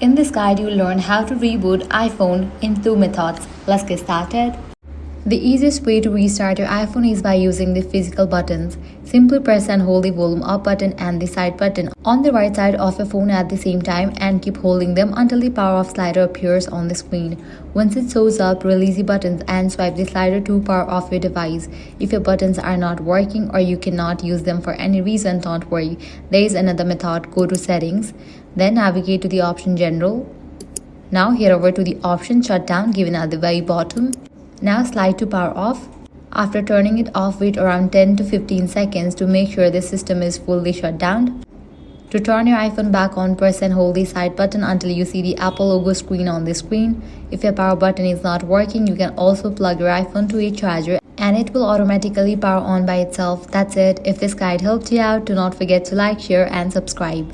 In this guide, you'll learn how to reboot iPhone in 2 methods. Let's get started. The easiest way to restart your iPhone is by using the physical buttons. Simply press and hold the volume up button and the side button on the right side of your phone at the same time and keep holding them until the power off slider appears on the screen. Once it shows up, release the buttons and swipe the slider to power off your device. If your buttons are not working or you cannot use them for any reason, don't worry. There is another method. Go to Settings, then navigate to the option General. Now head over to the option Shutdown given at the very bottom. Now slide to power off. After turning it off, wait around 10 to 15 seconds to make sure the system is fully shut down. To turn your iPhone back on, press and hold the side button until you see the Apple logo screen on the screen. If your power button is not working, you can also plug your iPhone to a charger and it will automatically power on by itself. That's it. If this guide helped you out, do not forget to like, share and subscribe.